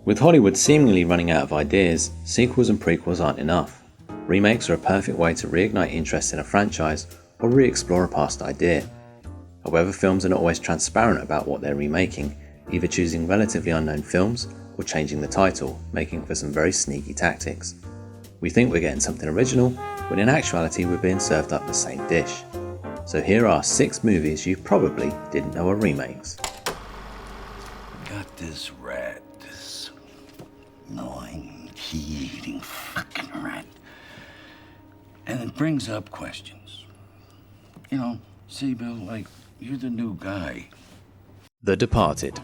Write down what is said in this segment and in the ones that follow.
With Hollywood seemingly running out of ideas, sequels and prequels aren't enough. Remakes are a perfect way to reignite interest in a franchise or re-explore a past idea. However, films are not always transparent about what they're remaking, either choosing relatively unknown films or changing the title, making for some very sneaky tactics. We think we're getting something original, when in actuality we're being served up the same dish. So here are 6 movies you probably didn't know are remakes. Got this rat, this gnawing, key-eating fucking rat. And it brings up questions. You know, see, Bill, like, you're the new guy. The Departed.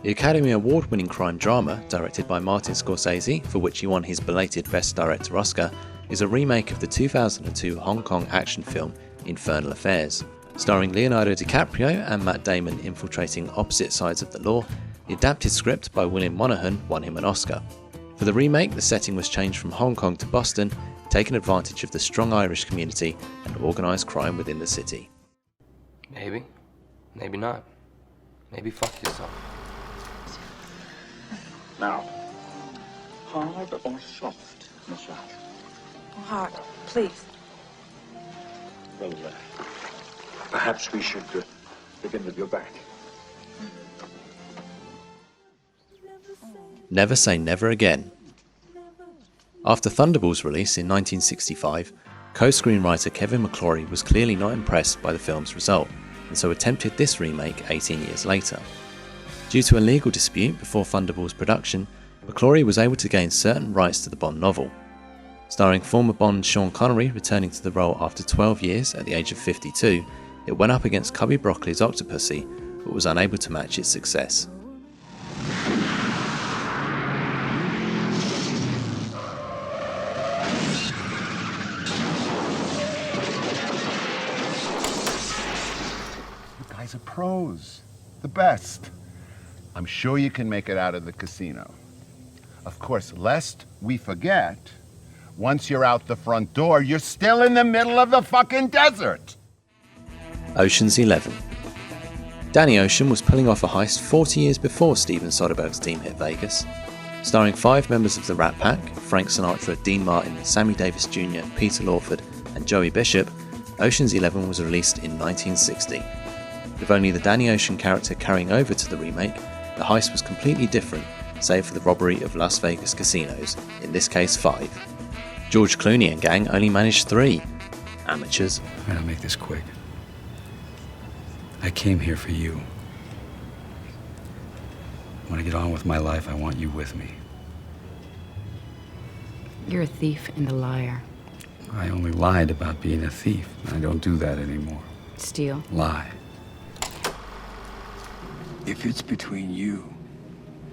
The Academy Award-winning crime drama, directed by Martin Scorsese, for which he won his belated Best Director Oscar, is a remake of the 2002 Hong Kong action film Infernal Affairs. Starring Leonardo DiCaprio and Matt Damon infiltrating opposite sides of the law, the adapted script by William Monahan won him an Oscar. For the remake, the setting was changed from Hong Kong to Boston, taking advantage of the strong Irish community and organised crime within the city. Maybe. Maybe not. Maybe fuck yourself. Now, hard or soft, Miss Wright? Hard, please. Well, perhaps we should begin with your back. Never Say Never Again. After Thunderballs' release in 1965, co-screenwriter Kevin McClory was clearly not impressed by the film's result, and so attempted this remake 18 years later. Due to a legal dispute before Thunderballs' production, McClory was able to gain certain rights to the Bond novel. Starring former Bond Sean Connery returning to the role after 12 years at the age of 52, it went up against Cubby Broccoli's Octopussy, but was unable to match its success. You guys are pros. The best. I'm sure you can make it out of the casino. Of course, lest we forget, once you're out the front door, you're still in the middle of the fucking desert. Ocean's 11. Danny Ocean was pulling off a heist 40 years before Steven Soderbergh's team hit Vegas. Starring 5 members of the Rat Pack, Frank Sinatra, Dean Martin, Sammy Davis Jr., Peter Lawford and Joey Bishop, Ocean's 11 was released in 1960. With only the Danny Ocean character carrying over to the remake, the heist was completely different, save for the robbery of Las Vegas casinos, in this case 5. George Clooney and gang only managed 3. Amateurs. I'm gonna make this quick. I came here for you. When I get on with my life, I want you with me. You're a thief and a liar. I only lied about being a thief. I don't do that anymore. Steal. Lie. If it's between you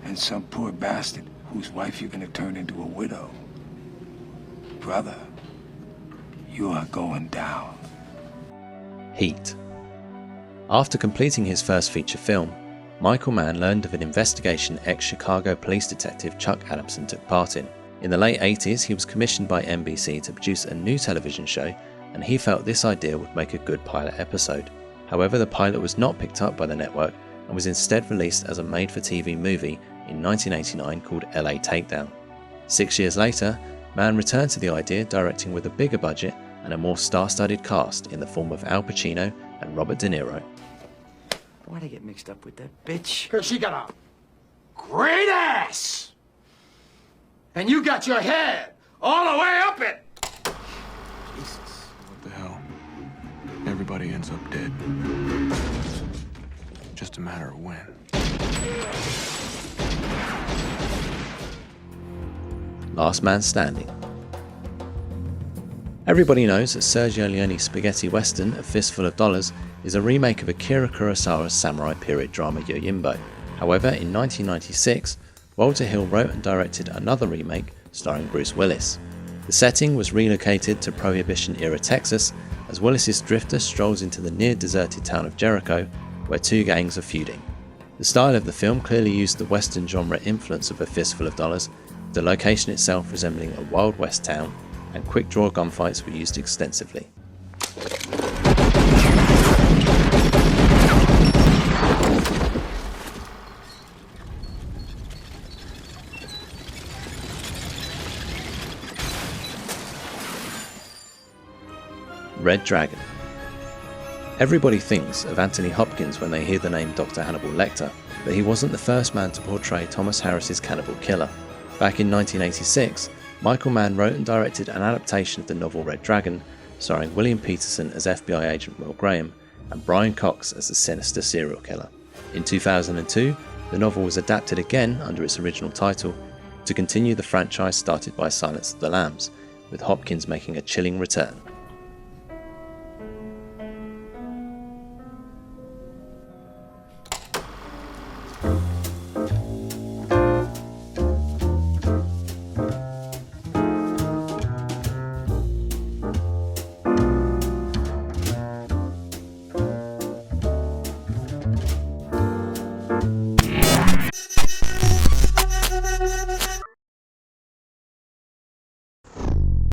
and some poor bastard whose wife you're gonna turn into a widow, brother, you are going down. Heat. After completing his first feature film, Michael Mann learned of an investigation ex-Chicago police detective Chuck Adamson took part in. In the late 80s, he was commissioned by NBC to produce a new television show, and he felt this idea would make a good pilot episode. However, the pilot was not picked up by the network and was instead released as a made-for-TV movie in 1989 called LA Takedown. 6 years later, Mann returned to the idea, directing with a bigger budget and a more star-studded cast in the form of Al Pacino and Robert De Niro. Why'd I get mixed up with that bitch? Because she got a great ass! And you got your head all the way up it! Jesus. What the hell? Everybody ends up dead. Just a matter of when. Last Man Standing. Everybody knows that Sergio Leone's spaghetti western, A Fistful of Dollars, is a remake of Akira Kurosawa's samurai period drama Yojimbo. However, in 1996, Walter Hill wrote and directed another remake starring Bruce Willis. The setting was relocated to Prohibition-era Texas, as Willis's drifter strolls into the near-deserted town of Jericho, where 2 gangs are feuding. The style of the film clearly used the western genre influence of A Fistful of Dollars, with the location itself resembling a Wild West town, and quick-draw gunfights were used extensively. Red Dragon. Everybody thinks of Anthony Hopkins when they hear the name Dr. Hannibal Lecter, but he wasn't the first man to portray Thomas Harris's cannibal killer. Back in 1986, Michael Mann wrote and directed an adaptation of the novel Red Dragon, starring William Peterson as FBI agent Will Graham and Brian Cox as the sinister serial killer. In 2002, the novel was adapted again under its original title to continue the franchise started by Silence of the Lambs, with Hopkins making a chilling return.